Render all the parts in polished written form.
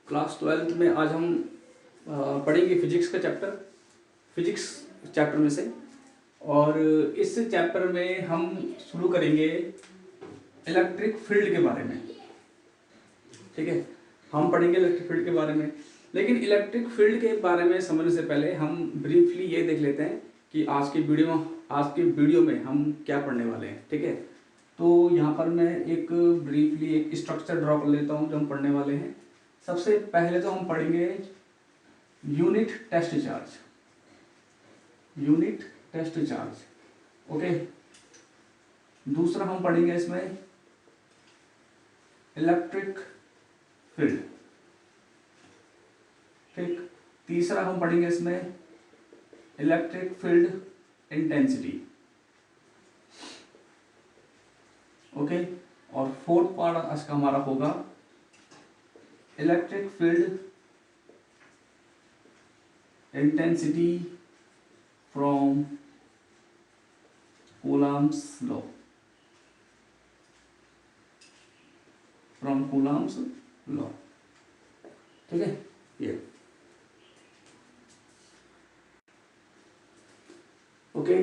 Class 12th में आज हम पढ़ेंगे फिजिक्स का फिजिक्स चैप्टर में से। और इस चैप्टर में हम शुरू करेंगे इलेक्ट्रिक फील्ड के बारे में। ठीक है, हम पढ़ेंगे इलेक्ट्रिक फील्ड के बारे में, लेकिन इलेक्ट्रिक फील्ड के बारे में समझने से पहले हम ब्रीफली ये देख लेते हैं कि आज की वीडियो में हम क्या पढ़ने वाले हैं। ठीक है, तो यहाँ पर मैं एक ब्रीफली एक स्ट्रक्चर ड्रॉ कर लेता हूँ जो हम पढ़ने वाले हैं। सबसे पहले तो हम पढ़ेंगे यूनिट टेस्ट चार्ज। ओके, दूसरा हम पढ़ेंगे इसमें इलेक्ट्रिक फील्ड। ठीक, तीसरा हम पढ़ेंगे इसमें इलेक्ट्रिक फील्ड इंटेंसिटी। ओके, और फोर्थ पार्ट आज का हमारा होगा electric field intensity from Coulomb's law. ठीक है, ये ओके।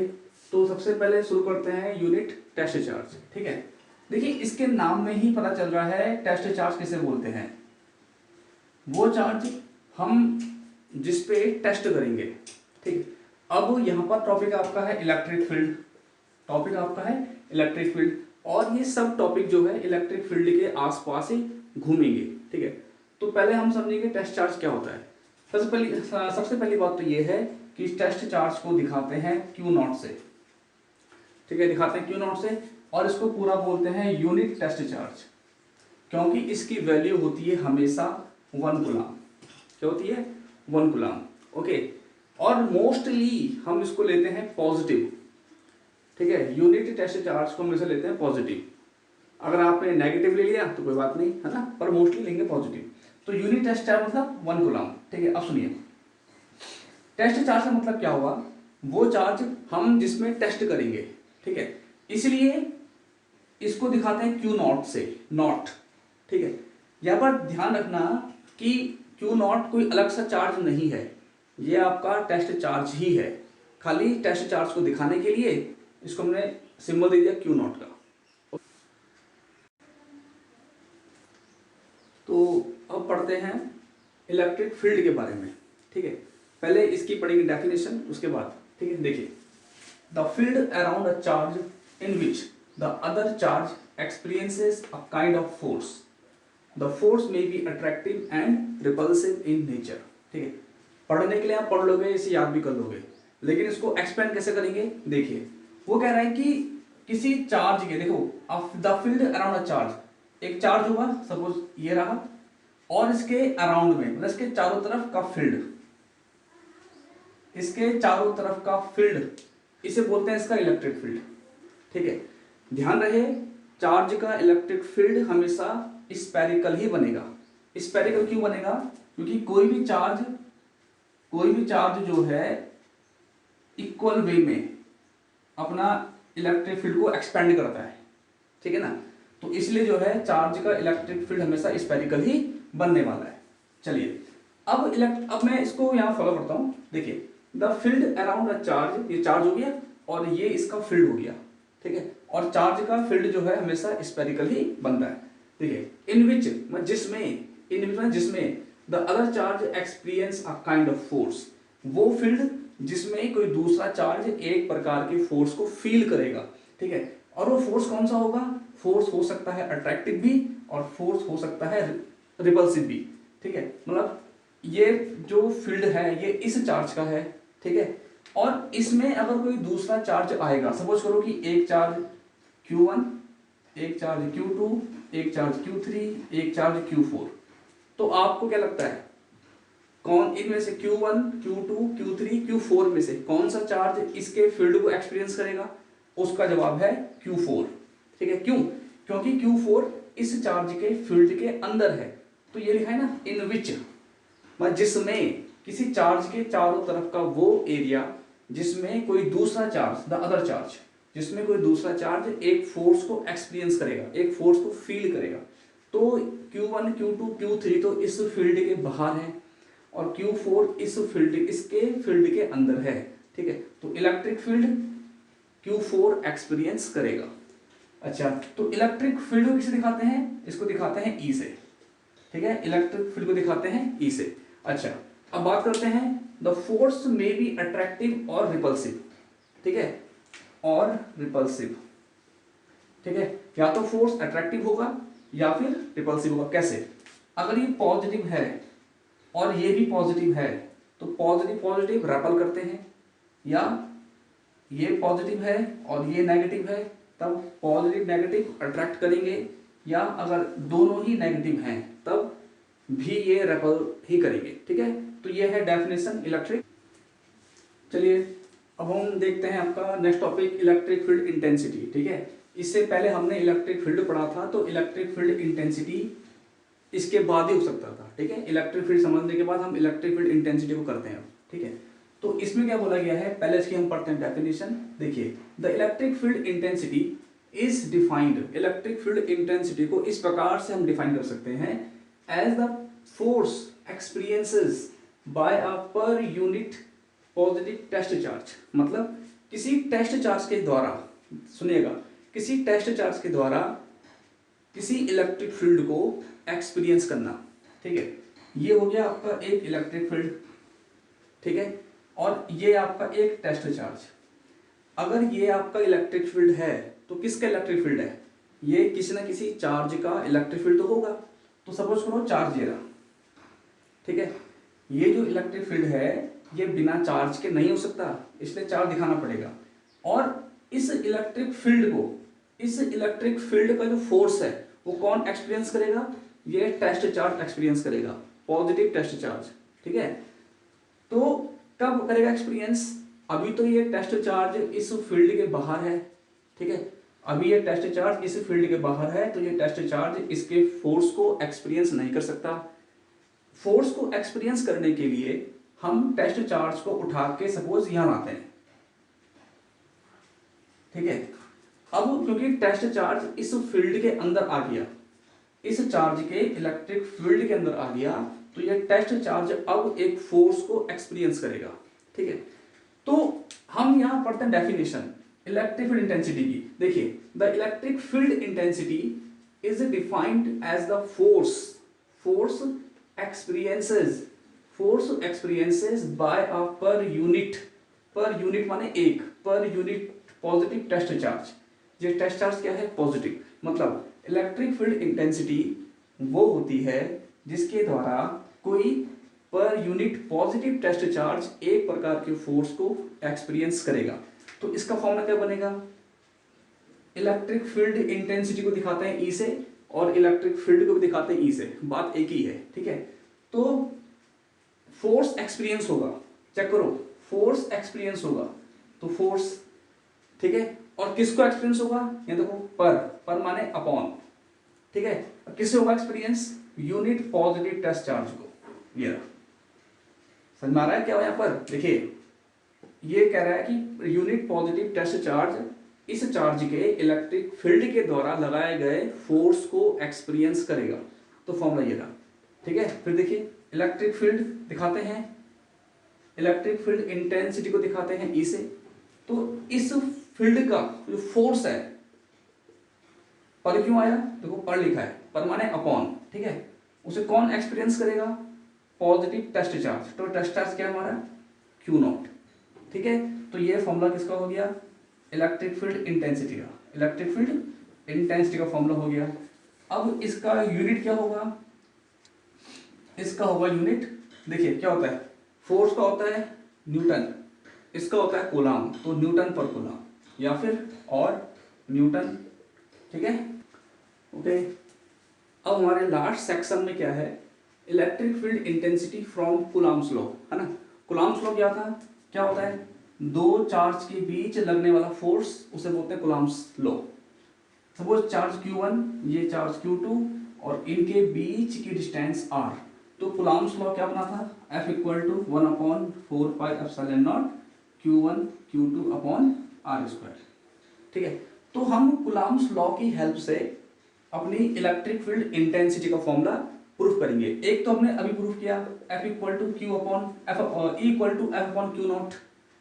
तो सबसे पहले शुरू करते हैं यूनिट टेस्ट चार्ज। ठीक है, देखिए इसके नाम में ही पता चल रहा है टेस्ट चार्ज किसे बोलते हैं। वो चार्ज हम जिस पे टेस्ट करेंगे। ठीक, अब यहाँ पर टॉपिक आपका है इलेक्ट्रिक फील्ड, और ये सब टॉपिक जो है इलेक्ट्रिक फील्ड के आसपास ही घूमेंगे। ठीक है, तो पहले हम समझेंगे टेस्ट चार्ज क्या होता है। सबसे पहली बात तो ये है कि टेस्ट चार्ज को दिखाते हैं Q0 से। ठीक है, दिखाते हैं Q0 से, और इसको पूरा बोलते हैं यूनिट टेस्ट चार्ज, क्योंकि इसकी वैल्यू होती है हमेशा 1 कूलम। क्या होती है? 1 कूलम। ओके, और मोस्टली हम इसको लेते हैं पॉजिटिव। ठीक है, यूनिट टेस्ट चार्ज को हम इसे लेते हैं पॉजिटिव। अगर आपने नेगेटिव ले लिया तो कोई बात नहीं है ना, पर मोस्टली लेंगे पॉजिटिव। तो यूनिट टेस्ट चार्ज मतलब 1 कूलम। ठीक है, अब सुनिए, टेस्ट चार्ज का मतलब क्या हुआ? वो चार्ज हम जिसमें टेस्ट करेंगे। ठीक है, इसलिए इसको दिखाते हैं Q0 से, नॉट। ठीक है, यहाँ पर ध्यान रखना कि Q0 कोई अलग सा चार्ज नहीं है, ये आपका टेस्ट चार्ज ही है। खाली टेस्ट चार्ज को दिखाने के लिए इसको हमने सिंबल दे दिया Q0 का। तो अब पढ़ते हैं इलेक्ट्रिक फील्ड के बारे में। ठीक है, पहले इसकी पढ़ेंगे डेफिनेशन, उसके बाद। ठीक है, देखिए, the field around a charge in which the other charge experiences a kind of force. The force may be attractive and repulsive in nature. ठीक है, पढ़ने के लिए आप पढ़ लोगे, इसे याद भी कर लोगे, लेकिन इसको एक्सप्लेन कैसे करेंगे? देखिए, वो कह रहा है कि किसी चार्ज के, देखो, the field around a charge, एक चार्ज हुआ, सपोज ये रहा, और इसके अराउंड में मतलब इसके चारों तरफ का फील्ड, इसे बोलते हैं इसका इलेक्ट्रिक फील्ड। ठीक है, ध्यान रहे, चार्ज का इलेक्ट्रिक फील्ड हमेशा स्फेरिकल ही बनेगा। स्फेरिकल क्यों बनेगा? क्योंकि कोई भी चार्ज जो है इक्वल वे में अपना इलेक्ट्रिक फील्ड को एक्सपेंड करता है। ठीक है ना, तो इसलिए जो है चार्ज का इलेक्ट्रिक फील्ड हमेशा स्फेरिकल ही बनने वाला है। चलिए, अब मैं इसको यहाँ फॉलो करता हूँ। देखिए, the field around a charge, ये चार्ज हो गया और ये इसका फील्ड हो गया। ठीक है, और चार्ज का फील्ड जो है हमेशा स्फेरिकल ही बनता है। देखिए, इन विच जिसमें the other charge experience a kind of force, वो फील्ड जिसमें कोई दूसरा चार्ज एक प्रकार की फोर्स को फील करेगा। ठीक है, और वो फोर्स कौन सा होगा? फोर्स हो सकता है अट्रैक्टिव भी, और फोर्स हो सकता है रिपल्सिव भी। ठीक है, मतलब ये जो फील्ड है ये इस चार्ज का है। ठीक है, और इसमें अगर कोई दूसरा चार्ज आएगा, सपोज करो कि एक चार्ज Q1, एक चार्ज Q2, एक चार्ज Q3, एक चार्ज Q4, तो आपको क्या लगता है कौन इनमें से Q1, Q2, Q3, Q4 में से कौन सा चार्ज इसके फील्ड को एक्सपीरियंस करेगा? उसका जवाब है Q4। ठीक है, क्यों? क्योंकि Q4 इस चार्ज के फील्ड के अंदर है। तो ये लिखा है ना, इन विच, जिसमें, किसी चार्ज के चारों तरफ का वो एरिया जिसमें कोई दूसरा चार्ज, द अदर चार्ज, जिसमें कोई दूसरा चार्ज एक फोर्स को एक्सपीरियंस करेगा, एक फोर्स को फील करेगा, तो Q1 Q2 Q3 तो इस फील्ड के बाहर है और Q4 इसके फील्ड के अंदर है, ठीक है। तो इलेक्ट्रिक फील्ड Q4 एक्सपीरियंस करेगा। अच्छा, तो इलेक्ट्रिक फील्ड को किसे दिखाते हैं, इसको दिखाते हैं E से, ठीक है। इलेक्ट्रिक फील्ड को दिखाते हैं E से। अच्छा, अब बात करते हैं the force may be attractive और रिपल्सिव, ठीक है, और रिपल्सिव, ठीक है। या तो फोर्स अट्रैक्टिव होगा या फिर रिपल्सिव होगा। कैसे? अगर ये पॉजिटिव है और ये भी पॉजिटिव है तो पॉजिटिव पॉजिटिव रेपल करते हैं, या ये पॉजिटिव है और ये नेगेटिव है तब पॉजिटिव नेगेटिव अट्रैक्ट करेंगे, या अगर दोनों ही नेगेटिव हैं तब भी ये रेपल ही करेंगे, ठीक है। तो ये है डेफिनेशन इलेक्ट्रिक। चलिए अब हम देखते हैं आपका next topic electric field intensity, ठीक है। इससे पहले हमने इलेक्ट्रिक फील्ड पढ़ा था, तो इलेक्ट्रिक फील्ड इंटेंसिटी इसके बाद ही हो सकता था, ठीक है। इलेक्ट्रिक फील्ड समझने के बाद हम इलेक्ट्रिक फील्ड इंटेंसिटी को करते हैं, ठीक है। तो इसमें क्या बोला गया है, पहले इसकी हम पढ़ते हैं डेफिनेशन। देखिए, the electric field intensity is defined, electric field intensity को इस प्रकार से हम डिफाइन कर सकते हैं as the force experiences by a per unit positive test charge. मतलब किसी टेस्ट चार्ज के द्वारा, सुनिएगा, किसी टेस्ट चार्ज के द्वारा किसी इलेक्ट्रिक फील्ड को एक्सपीरियंस करना, ठीक है। ये हो गया आपका एक इलेक्ट्रिक फील्ड, ठीक है, और ये आपका एक टेस्ट चार्ज। अगर ये आपका इलेक्ट्रिक फील्ड है तो किसका इलेक्ट्रिक फील्ड है, ये किसी ना किसी चार्ज का इलेक्ट्रिक फील्ड तो होगा। तो सपोज करो चार्ज ये रहा, ठीक है। ये जो इलेक्ट्रिक फील्ड है ये बिना चार्ज के नहीं हो सकता, इसलिए चार्ज दिखाना पड़ेगा। और इस इलेक्ट्रिक फील्ड को, इस इलेक्ट्रिक फील्ड का जो फोर्स है वो कौन एक्सपीरियंस करेगा, ये टेस्ट चार्ज एक्सपीरियंस करेगा, पॉजिटिव टेस्ट चार्ज, ठीक है। तो कब करेगा एक्सपीरियंस, अभी तो ये टेस्ट चार्ज इस फील्ड के बाहर है, ठीक है। अभी ये टेस्ट चार्ज इस फील्ड के बाहर है तो ये टेस्ट चार्ज इसके फोर्स को एक्सपीरियंस नहीं कर सकता। फोर्स को एक्सपीरियंस करने के लिए हम टेस्ट चार्ज को उठा के सपोज यहां लाते हैं, ठीक है। अब क्योंकि टेस्ट चार्ज इस फील्ड के अंदर आ गया, इस चार्ज के इलेक्ट्रिक फील्ड के अंदर आ गया, तो ये टेस्ट चार्ज अब एक फोर्स को एक्सपीरियंस करेगा, ठीक है। तो हम यहां पढ़ते हैं डेफिनेशन इलेक्ट्रिक फील्ड इंटेंसिटी की। देखिए, the electric field intensity is defined as the force experiences by a per unit माने एक, per unit positive test charge. ये टेस्ट चार्ज क्या है, पॉजिटिव। मतलब इलेक्ट्रिक फील्ड इंटेंसिटी वो होती है जिसके द्वारा कोई पर यूनिट पॉजिटिव टेस्ट चार्ज एक प्रकार के फोर्स को एक्सपीरियंस करेगा। तो इसका फॉर्मूला क्या बनेगा, इलेक्ट्रिक फील्ड इंटेंसिटी को दिखाते हैं ई से और इलेक्ट्रिक फील्ड को भी दिखाते हैं ई से, बात एक ही है, ठीक है। तो फोर्स एक्सपीरियंस होगा, चेक करो, फोर्स एक्सपीरियंस होगा तो फोर्स, ठीक है, और किसको एक्सपीरियंस होगा, ये देखो पर माने अपॉन, ठीक है। किससे होगा experience, unit positive test charge को। ये समझ में आ रहा है क्या यहाँ पर, देखिए ये कह रहा है कि यूनिट पॉजिटिव टेस्ट चार्ज इस चार्ज के इलेक्ट्रिक फील्ड के द्वारा लगाए गए फोर्स को एक्सपीरियंस करेगा। तो फॉर्मूला ये रहा, ठीक है। फिर देखिए इलेक्ट्रिक फील्ड दिखाते हैं, इलेक्ट्रिक फील्ड इंटेंसिटी को दिखाते हैं ई से। तो इस फील्ड का जो फोर्स है, पर क्यों आया, देखो पर लिखा है, पर माने अपॉन, ठीक है। उसे कौन एक्सपीरियंस करेगा, पॉजिटिव टेस्ट चार्ज। तो टेस्ट चार्ज क्या हमारा, क्यू नॉट, ठीक है। तो ये फॉर्मूला किसका हो गया, इलेक्ट्रिक फील्ड इंटेंसिटी का, इलेक्ट्रिक फील्ड इंटेंसिटी का फॉर्मूला हो गया। अब इसका यूनिट क्या होगा, इसका होगा यूनिट, देखिए क्या होता है, फोर्स का होता है न्यूटन, इसका होता है कूलम, तो न्यूटन पर कूलम या फिर और न्यूटन, ठीक है, ओके। अब हमारे लास्ट सेक्शन में क्या है, electric field intensity from Coulomb's law, है ना। कूलम्स लॉ क्या था, क्या होता है, दो चार्ज के बीच लगने वाला फोर्स, उसे बोलते हैं Coulomb's law. Suppose charge Q1, ये चार्ज Q2 और इनके बीच की डिस्टेंस R। तो कूलम्स लॉ क्या बना था, F = 1/4πε0 Q1 Q2/r², ठीक है। तो हम कूलम्स लॉ की हेल्प से अपनी इलेक्ट्रिक फील्ड इंटेंसिटी का फॉर्मूला प्रूफ करेंगे। एक तो हमने अभी प्रूफ किया F equal to Q upon F E equal to F upon Q naught,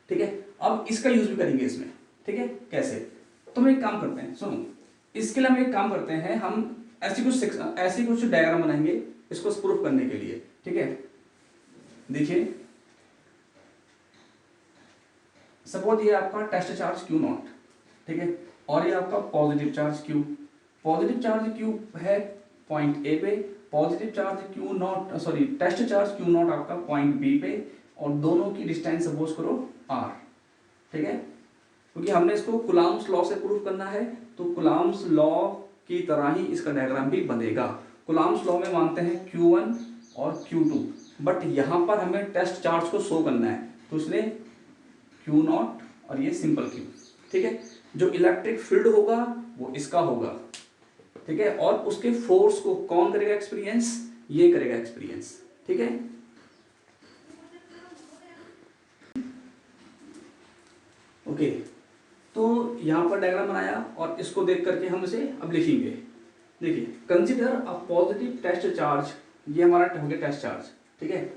ठीक है। अब इसका यूज भी करेंगे इसमें, ठीक है। कैसे? तो हम एक काम करते हैं, सुनो, इसके लिए हम एक काम करते हैं, हम ऐसी कुछ डायग्राम बनाएंगे इसको प्रूफ करने के लिए, ठीक है। देखिए सपोज ये आपका टेस्ट चार्ज क्यू नॉट, ठीक है, और ये आपका positive charge Q. Positive charge Q है पॉइंट ए पे, positive charge Q naught sorry test charge Q naught आपका पॉइंट बी पे, और दोनों की डिस्टेंस सपोज करो आर, ठीक है। क्योंकि हमने इसको कुलाम्स लॉ से प्रूफ करना है, तो कुलाम्स लॉ की तरह ही इसका डायग्राम भी बनेगा। कुलाम्स लॉ में मानते हैं Q1 और Q2, बट यहाँ पर हमें टेस्ट चार्ज को शो करना है, तो इसलिए Q0 और ये सिंपल Q, ठीक है। जो इलेक्ट्रिक फील्ड होगा वो इसका होगा, ठीक है, और उसके फोर्स को कौन करेगा एक्सपीरियंस? ये करेगा एक्सपीरियंस, ठीक है। ओके, तो यहां पर डायग्राम बनाया और इसको देख करके हम इसे अब लिखेंगे। देखिए, consider a positive test charge, ये हमारा हो गया टेस्ट चार्ज, ठीक है,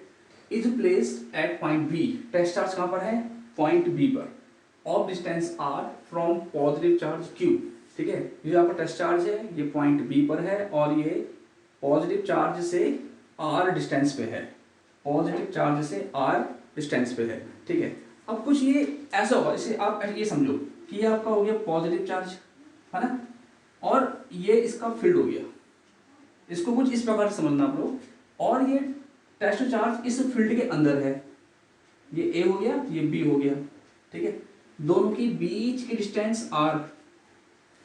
is placed at point B. Test charge कहां पर है? पॉइंट बी पर, of distance R from positive charge Q, ठीक है। ये आपका टेस्ट चार्ज है, ये पॉइंट बी पर है और ये पॉजिटिव चार्ज से आर डिस्टेंस पे है, पॉजिटिव चार्ज से आर डिस्टेंस पे है, ठीक है। अब कुछ ये ऐसा होगा, इसे आप ये समझो कि ये आपका हो गया पॉजिटिव चार्ज, है ना, और ये इसका फील्ड हो गया। इसको कुछ इस प्रकार से समझना आप लोग, और ये टेस्ट चार्ज इस फील्ड के अंदर है, ये ए हो गया, ये बी हो गया, ठीक है। दोनों की बीच की डिस्टेंस आर,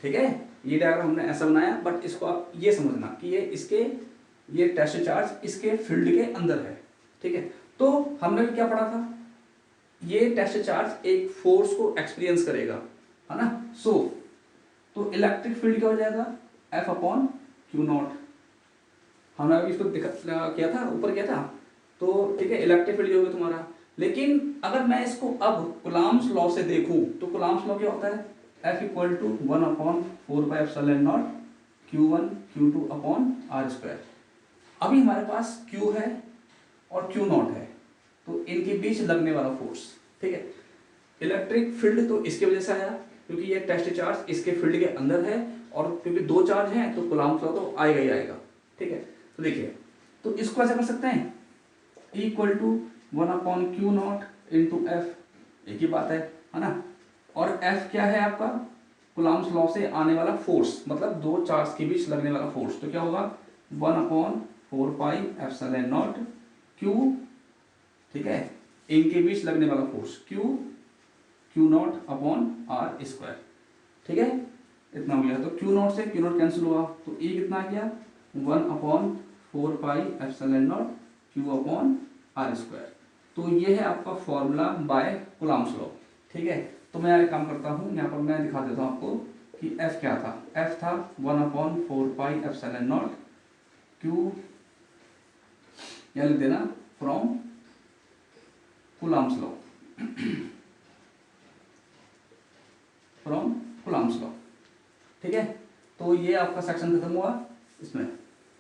ठीक है। ये डायग्राम हमने ऐसा बनाया, बट इसको आप ये समझना कि ये टेस्ट चार्ज इसके फील्ड के अंदर है, ठीक है। तो हमने क्या पढ़ा था? ये टेस्ट चार्ज एक फोर्स को एक्सपीरियंस करेगा, है ना। तो इलेक्ट्रिक फील्ड क्या हो जाएगा? F upon Q not. हमने अभी इसको किया था, ऊपर किया था, तो ठीक है, इलेक्ट्रिक फील्ड होगा तुम्हारा। लेकिन अगर मैं इसको अब कुलाम्स लॉ से देखूं, तो कुलाम्स लॉ क्या होता है? F equal to 1 upon 4 pi epsilon naught Q1 Q2 upon R square. अभी हमारे पास Q है और Q नॉट है, तो इनके बीच लगने वाला फोर्स, ठीक है। इलेक्ट्रिक फील्ड तो इसकी वजह से आया क्योंकि ये टेस्ट चार्ज इसके फील्ड के अंदर है, और क्योंकि दो चार्ज हैं तो कुलाम्स लॉ तो आएगा ही आएगा, ठीक है। तो देखिए, तो इसको ऐसा कर सकते हैं, equal to 1 upon Q naught into F, एक ही बात है ना। और एफ क्या है आपका? कुलाम्स लॉ से आने वाला फोर्स, मतलब दो चार्ज के बीच लगने वाला फोर्स, तो क्या होगा? 1 upon 4 pi epsilon naught Q, ठीक है, इनके बीच लगने वाला force Q naught upon R square, ठीक है। इतना हो गया, तो क्यू नॉट से क्यू नॉट कैंसिल हुआ, तो ई कितना आ गया? 1 upon 4 pi epsilon naught Q upon R square. तो ये है आपका फॉर्मूला बाय कुलाम्स लॉ, ठीक है। तो मैं एक काम करता हूँ, यहाँ पर मैं दिखा देता हूँ आपको कि F क्या था। F था 1 upon 4 pi epsilon naught Q, या लिख देना from Coulomb's law, from Coulomb's law, ठीक है। तो ये आपका सेक्शन खत्म हुआ इसमें।